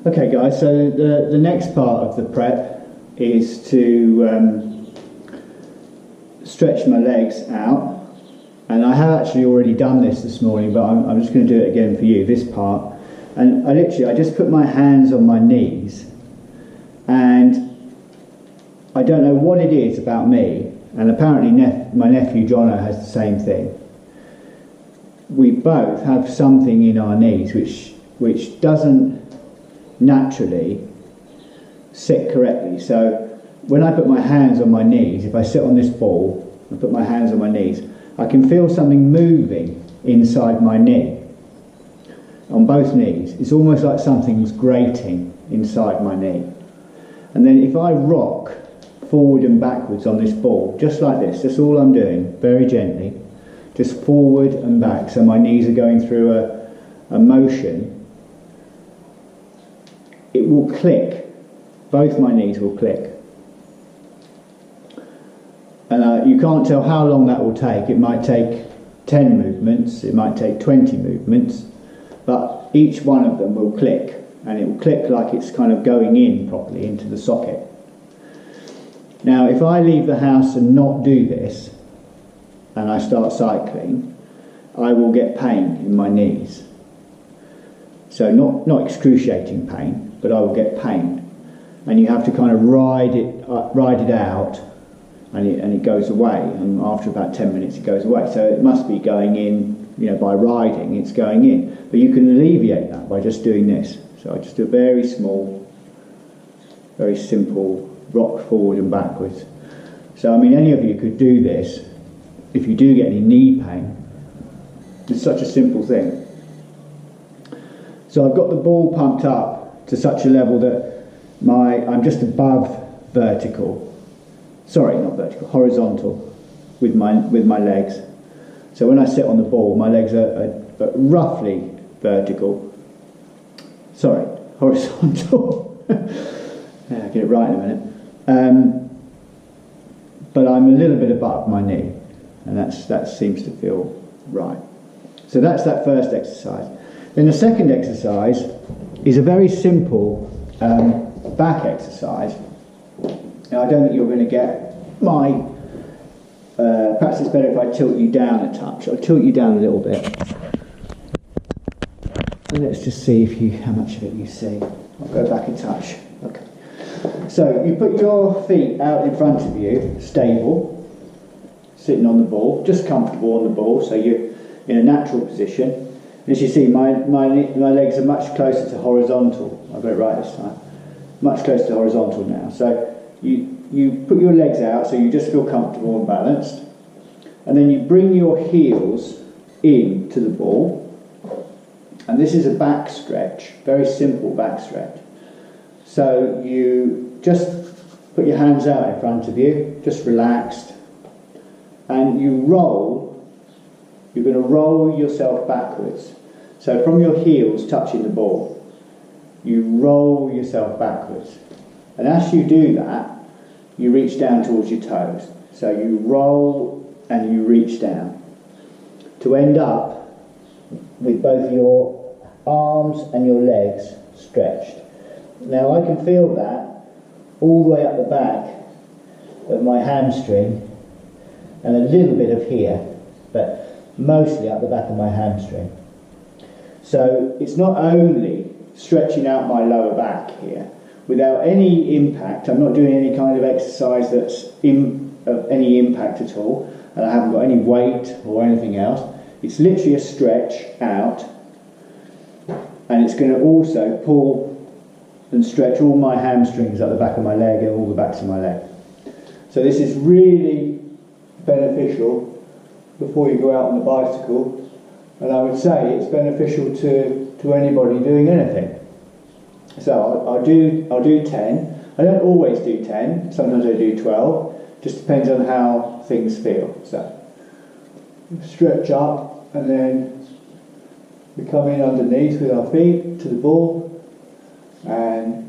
Okay guys, so the next part of the prep is to stretch my legs out, and I have actually already done this morning, but I'm just going to do it again for you, this part. And I just put my hands on my knees, and I don't know what it is about me, and apparently my nephew Jono has the same thing. We both have something in our knees which doesn't naturally sit correctly. So when I put my hands on my knees, if I sit on this ball and put my hands on my knees, I can feel something moving inside my knee, on both knees. It's almost like something's grating inside my knee. And then if I rock forward and backwards on this ball, just like this, that's all I'm doing, very gently, just forward and back, so my knees are going through a motion, it will click. Both my knees will click. And you can't tell how long that will take. It might take 10 movements, it might take 20 movements, but each one of them will click, and it will click like it's kind of going in properly into the socket. Now, if I leave the house and not do this, and I start cycling, I will get pain in my knees. So not excruciating pain, but I will get pain, and you have to kind of ride it out, and it goes away. And after about 10 minutes, it goes away. So it must be going in, by riding, it's going in. But you can alleviate that by just doing this. So I just do a very small, very simple rock forward and backwards. So I mean, any of you could do this. If you do get any knee pain, it's such a simple thing. So I've got the ball pumped up to such a level that I'm just above vertical. Sorry, not vertical, horizontal with my legs. So when I sit on the ball, my legs are roughly vertical. Sorry, horizontal. Yeah, I'll get it right in a minute. But I'm a little bit above my knee, and that seems to feel right. So that's that first exercise. Then the second exercise is a very simple back exercise. Now, I don't think you're going to get my... perhaps it's better if I tilt you down a touch. I'll tilt you down a little bit. And let's just see how much of it you see. I'll go back a touch. Okay. So you put your feet out in front of you, stable, sitting on the ball, just comfortable on the ball, so you're in a natural position. As you see, my legs are much closer to horizontal. I've got it right this time. Much closer to horizontal now. So you put your legs out so you just feel comfortable and balanced. And then you bring your heels in to the ball. And this is a back stretch, very simple back stretch. So you just put your hands out in front of you, just relaxed. And you roll. You're going to roll yourself backwards. So from your heels touching the ball, you roll yourself backwards. And as you do that, you reach down towards your toes. So you roll and you reach down to end up with both your arms and your legs stretched. Now I can feel that all the way up the back of my hamstring and a little bit of here, but mostly up the back of my hamstring. So it's not only stretching out my lower back here without any impact. I'm not doing any kind of exercise that's of any impact at all, and I haven't got any weight or anything else. It's literally a stretch out, and it's going to also pull and stretch all my hamstrings at the back of my leg and all the backs of my leg. So this is really beneficial before you go out on the bicycle, and I would say it's beneficial to anybody doing anything. So I'll do 10. I don't always do 10, sometimes I do 12, just depends on how things feel. So stretch up, and then we come in underneath with our feet to the ball, and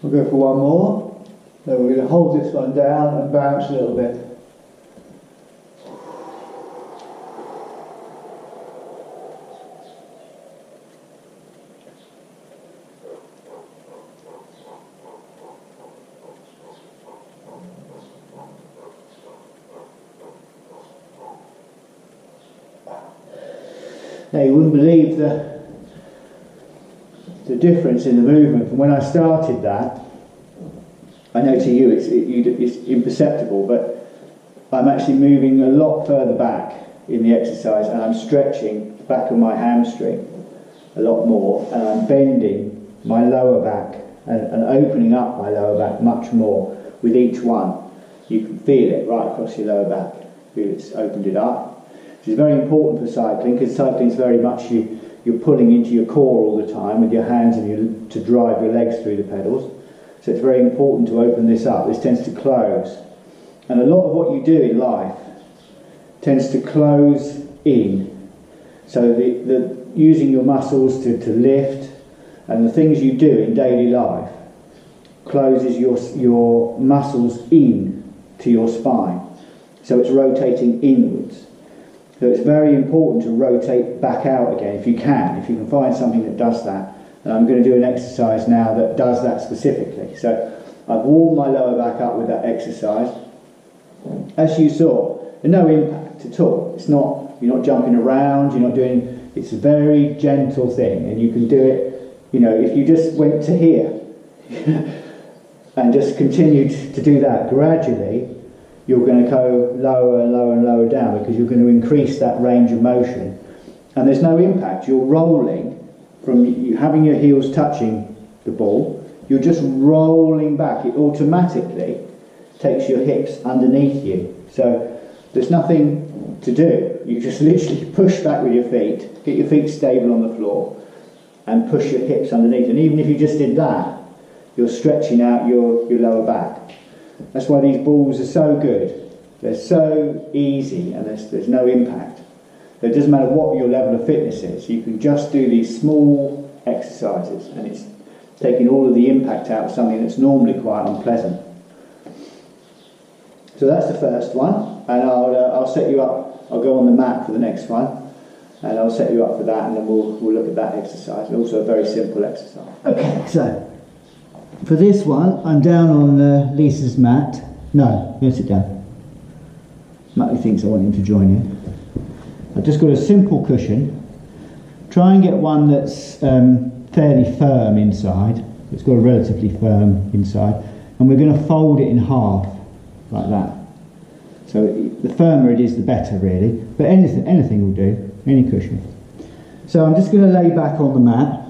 We'll go for one more. Then we're going to hold this one down and bounce a little bit. Now you wouldn't believe the difference in the movement from when I started that. I know to you it's imperceptible, but I'm actually moving a lot further back in the exercise, and I'm stretching the back of my hamstring a lot more, and I'm bending my lower back and opening up my lower back much more with each one. You can feel it right across your lower back. Feel it's opened it up. Which is very important for cycling, because cycling is very much you're pulling into your core all the time with your hands and to drive your legs through the pedals. So it's very important to open this up. This tends to close. And a lot of what you do in life tends to close in. So the using your muscles to lift and the things you do in daily life closes your muscles in to your spine. So it's rotating inwards. So it's very important to rotate back out again if you can find something that does that. And I'm going to do an exercise now that does that specifically. So I've warmed my lower back up with that exercise. As you saw, there's no impact at all. You're not jumping around, it's a very gentle thing, and you can do it, if you just went to here and just continued to do that gradually, you're going to go lower and lower and lower down, because you're going to increase that range of motion. And there's no impact. You're rolling from you having your heels touching the ball. You're just rolling back. It automatically takes your hips underneath you. So there's nothing to do. You just literally push back with your feet, get your feet stable on the floor, and push your hips underneath. And even if you just did that, you're stretching out your lower back. That's why these balls are so good. They're so easy, and there's no impact. So it doesn't matter what your level of fitness is. You can just do these small exercises, and it's taking all of the impact out of something that's normally quite unpleasant. So that's the first one, and I'll set you up. I'll go on the mat for the next one, and I'll set you up for that, and then we'll look at that exercise. And also a very simple exercise. Okay, so for this one, I'm down on Lisa's mat. No, you sit down. Matty thinks I want him to join in. I've just got a simple cushion. Try and get one that's fairly firm inside. It's got a relatively firm inside. And we're going to fold it in half, like that. So the firmer it is, the better, really. But anything will do, any cushion. So I'm just going to lay back on the mat.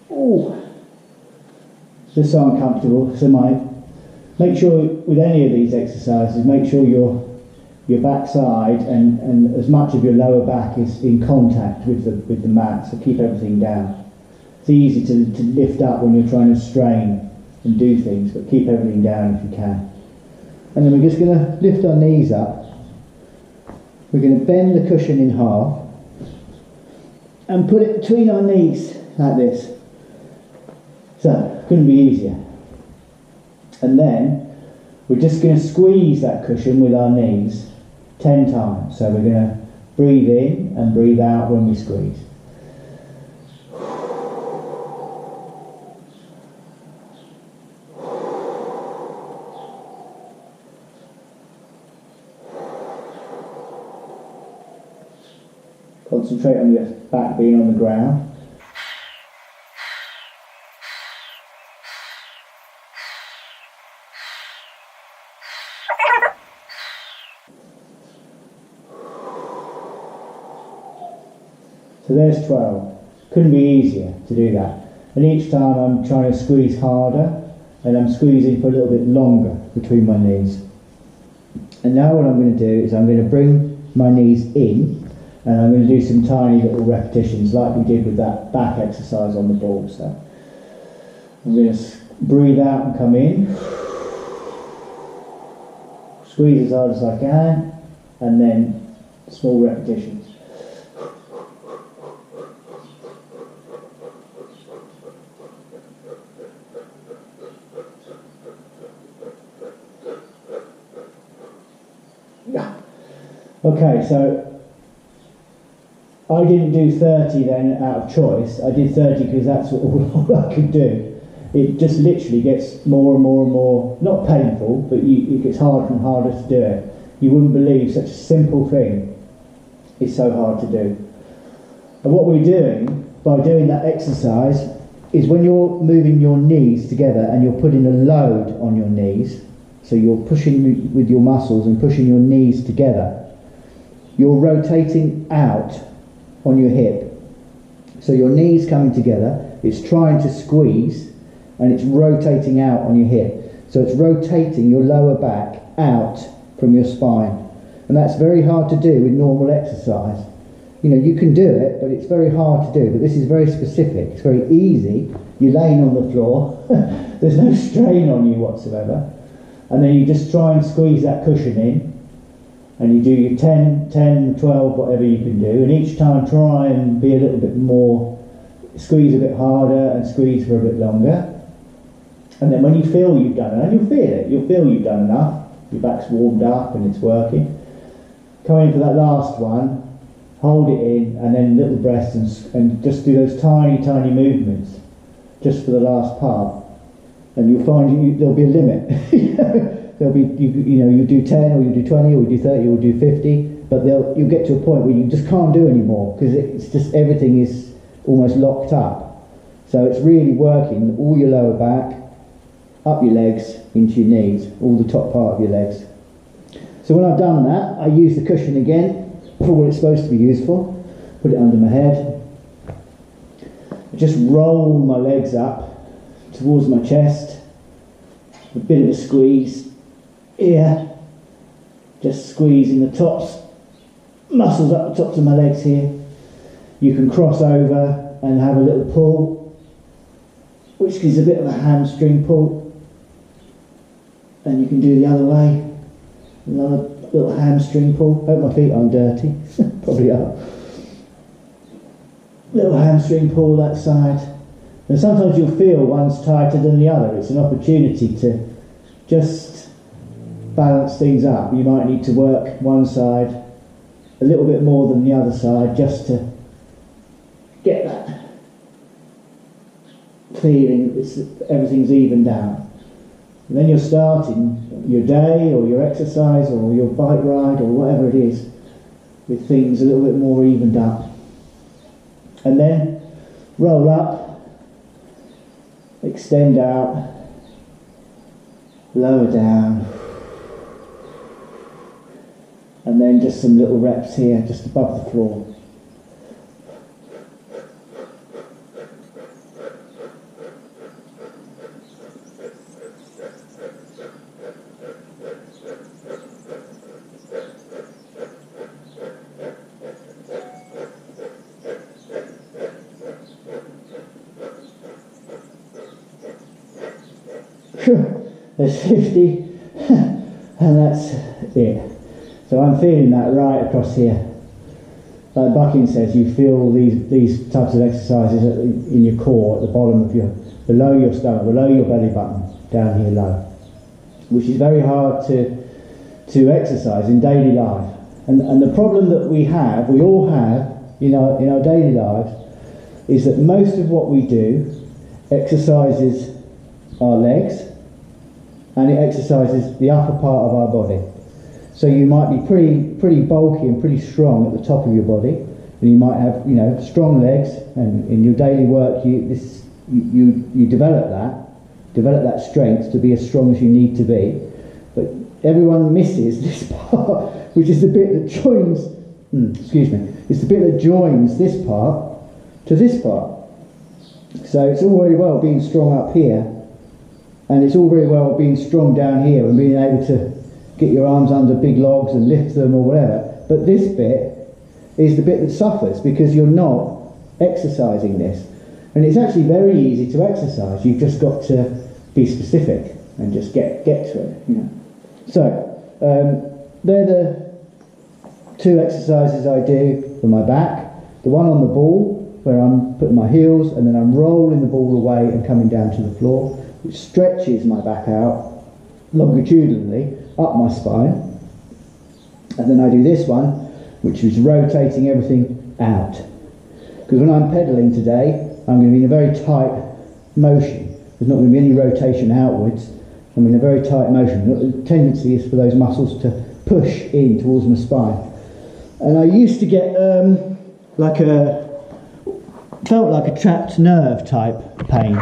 Oh, just so uncomfortable. So make sure with any of these exercises, make sure your backside and as much of your lower back is in contact with the mat. So keep everything down. It's easy to lift up when you're trying to strain and do things, but keep everything down if you can. And then we're just going to lift our knees up. We're going to bend the cushion in half and put it between our knees like this. So, couldn't be easier. And then we're just going to squeeze that cushion with our knees 10 times. So we're going to breathe in and breathe out when we squeeze. Concentrate on your back being on the ground. So there's 12. Couldn't be easier to do that. And each time I'm trying to squeeze harder, and I'm squeezing for a little bit longer between my knees. And now what I'm going to do is I'm going to bring my knees in, and I'm going to do some tiny little repetitions like we did with that back exercise on the ball. So I'm going to breathe out and come in, squeeze as hard as I can, and then small repetitions. Yeah. Okay, so I didn't do 30 then out of choice. I did 30 because that's all I could do. It just literally gets more and more and more, not painful, but it gets harder and harder to do it. You wouldn't believe such a simple thing is so hard to do. And what we're doing by doing that exercise is when you're moving your knees together and you're putting a load on your knees, so you're pushing with your muscles and pushing your knees together, you're rotating out on your hip. So your knees coming together, it's trying to squeeze and it's rotating out on your hip. So it's rotating your lower back out from your spine. And that's very hard to do with normal exercise. You know, you can do it, but it's very hard to do. But this is very specific. It's very easy. You're laying on the floor. There's no strain on you whatsoever. And then you just try and squeeze that cushion in. And you do your 10, 12, whatever you can do. And each time try and be a little bit more, squeeze a bit harder and squeeze for a bit longer. And then when you feel you've done it, and you'll feel you've done enough, your back's warmed up and it's working, come in for that last one, hold it in, and then little breaths and just do those tiny, tiny movements just for the last part. And you'll find there'll be a limit. There'll be, you do 10 or you do 20 or you do 30 or you do 50, but you'll get to a point where you just can't do anymore because it's just everything is almost locked up. So it's really working all your lower back, up your legs, into your knees, all the top part of your legs. So when I've done that, I use the cushion again for what it's supposed to be used for. Put it under my head. I just roll my legs up towards my chest. A bit of a squeeze here. Just squeezing the tops, muscles up the tops of my legs here. You can cross over and have a little pull, which gives a bit of a hamstring pull. And you can do the other way. Another little hamstring pull. Hope my feet aren't dirty. Probably are. Little hamstring pull that side. And sometimes you'll feel one's tighter than the other. It's an opportunity to just balance things up. You might need to work one side a little bit more than the other side just to get that feeling that everything's evened out. And then you're starting your day or your exercise or your bike ride or whatever it is with things a little bit more evened up. And then roll up, extend out, lower down, and then just some little reps here just above the floor. There's 50 and that's it. So I'm feeling that right across here. Like Bucking says, you feel these types of exercises in your core, at the bottom of below your stomach, below your belly button, down here low, which is very hard to exercise in daily life. And the problem that we all have in our daily lives, is that most of what we do exercises our legs, and it exercises the upper part of our body. So you might be pretty bulky and pretty strong at the top of your body, and you might have strong legs, and in your daily work you develop that strength to be as strong as you need to be. But everyone misses this part, which is the bit that joins it's the bit that joins this part to this part. So it's all very well being strong up here, and it's all very well being strong down here and being able to get your arms under big logs and lift them or whatever. But this bit is the bit that suffers because you're not exercising this. And it's actually very easy to exercise. You've just got to be specific and just get to it. So they're the two exercises I do for my back. The one on the ball, where I'm putting my heels and then I'm rolling the ball away and coming down to the floor, which stretches my back out longitudinally up my spine. And then I do this one, which is rotating everything out. Because when I'm pedalling today, I'm going to be in a very tight motion. There's not going to be any rotation outwards. I'm in a very tight motion. The tendency is for those muscles to push in towards my spine. And I used to get felt like a trapped nerve type pain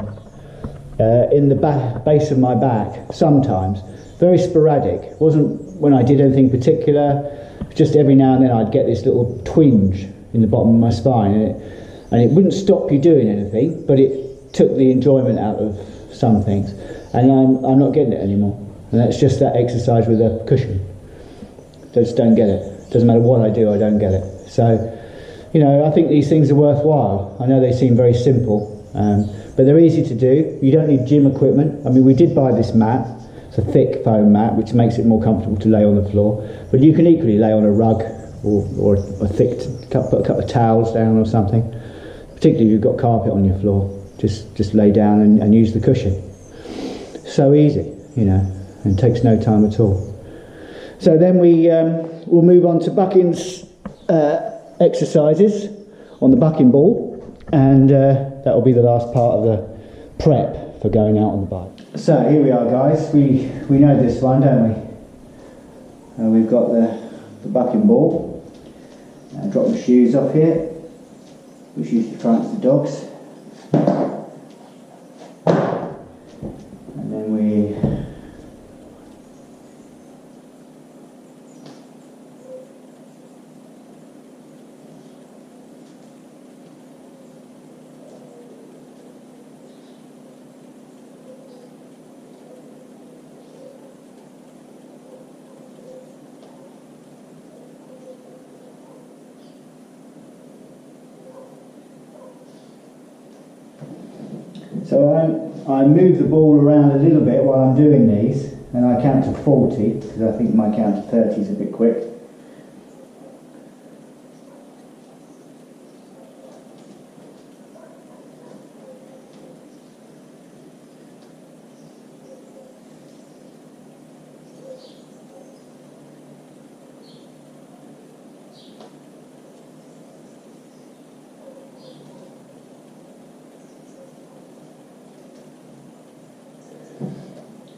in the base of my back sometimes. Very sporadic. Wasn't when I did anything particular. Just every now and then I'd get this little twinge in the bottom of my spine, and it wouldn't stop you doing anything, but it took the enjoyment out of some things. And I'm not getting it anymore. And that's just that exercise with a cushion. Just don't get it. Doesn't matter what I do, I don't get it. So, you know, I think these things are worthwhile. I know they seem very simple, but they're easy to do. You don't need gym equipment. I mean, we did buy this mat. It's a thick foam mat, which makes it more comfortable to lay on the floor. But you can equally lay on a rug or a thick, put a couple of towels down or something. Particularly if you've got carpet on your floor, just lay down and use the cushion. So easy, you know, and takes no time at all. So then we'll move on to Bucking's exercises on the bucking ball, and that will be the last part of the prep for going out on the bike. So here we are, guys. We know this one, don't we? We've got the bucking ball. Drop the shoes off here, which usually frightens the dogs. And then we So I move the ball around a little bit while I'm doing these, and I count to 40 because I think my count to 30 is a bit quick.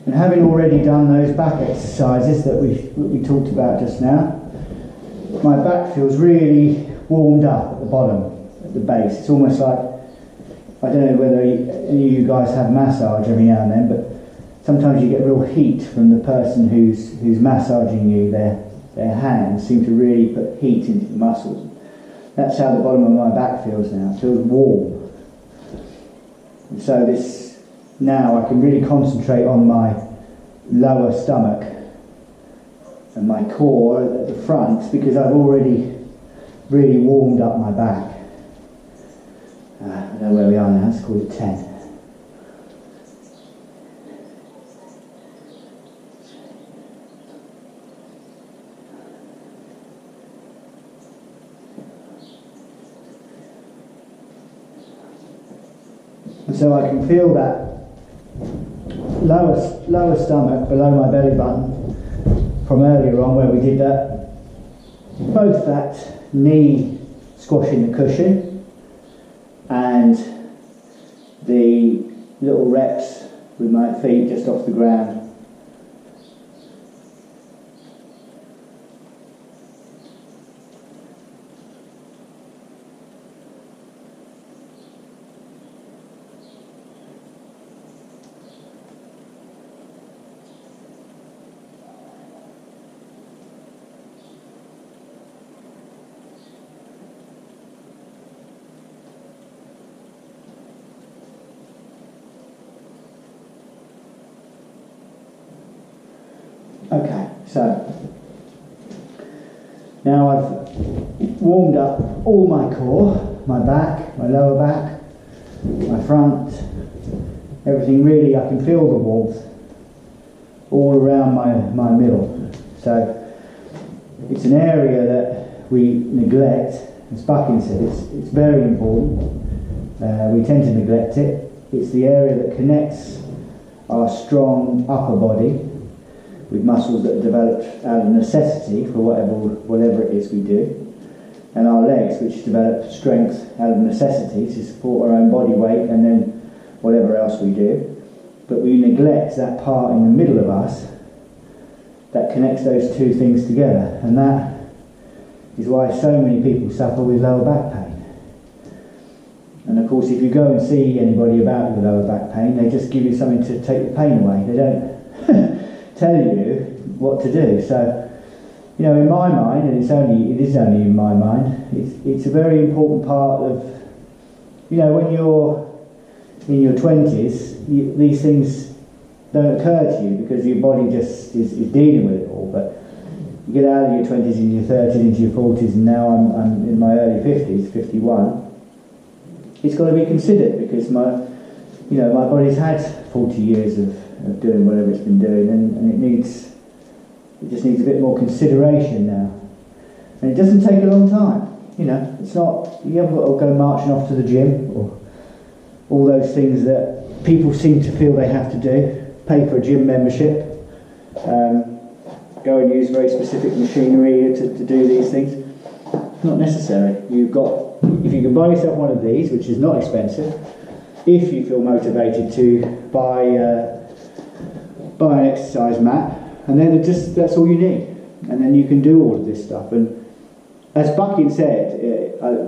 And having already done those back exercises that we talked about just now, my back feels really warmed up at the bottom, at the base. It's almost like, I don't know whether any of you guys have massage every now and then, but sometimes you get real heat from the person who's massaging you. Their hands seem to really put heat into the muscles. That's how the bottom of my back feels now. It feels warm. And so now I can really concentrate on my lower stomach and my core at the front because I've already really warmed up my back. I don't know where we are now, let's call it 10. And so I can feel that lower stomach below my belly button from earlier on where we did that, both that knee squashing the cushion and the little reps with my feet just off the ground. Okay, so now I've warmed up all my core, my back, my lower back, my front, everything really. I can feel the warmth all around my middle. So it's an area that we neglect, as Bucking said, it's very important. We tend to neglect it. It's the area that connects our strong upper body with muscles that are developed out of necessity for whatever it is we do, and our legs, which develop strength out of necessity to support our own body weight and then whatever else we do. But we neglect that part in the middle of us that connects those two things together, and that is why so many people suffer with lower back pain. And of course, if you go and see anybody about with lower back pain, they just give you something to take the pain away. They don't tell you what to do. So, you know, in my mind, and it is only in my mind, it's a very important part of, you know, when you're in your 20s, these things don't occur to you because your body just is dealing with it all. But you get out of your 20s, in your 30s, into your 40s, and now I'm in my early 50s, 51. It's got to be considered because my body's had 40 years of doing whatever it's been doing, and it just needs a bit more consideration now. And it doesn't take a long time. You know, it's not, you haven't got to go marching off to the gym or all those things that people seem to feel they have to do. Pay for a gym membership, go and use very specific machinery to do these things. Not necessary. If you can buy yourself one of these, which is not expensive, if you feel motivated to buy an exercise mat, and then that's all you need, and then you can do all of this stuff. And as Bucking said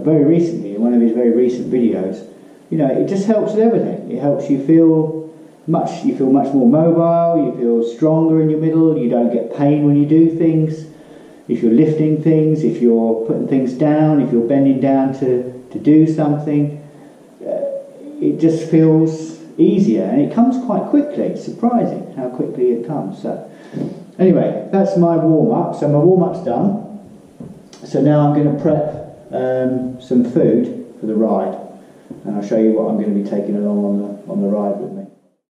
very recently in one of his very recent videos, you know, it just helps with everything. It helps you feel much more mobile. You feel stronger in your middle. You don't get pain when you do things. If you're lifting things, if you're putting things down, if you're bending down to do something, it just feels easier, and it comes quite quickly. It's surprising how quickly it comes. So anyway, that's my warm-up. So my warm-up's done. So now I'm going to prep some food for the ride, and I'll show you what I'm going to be taking along on the ride with me.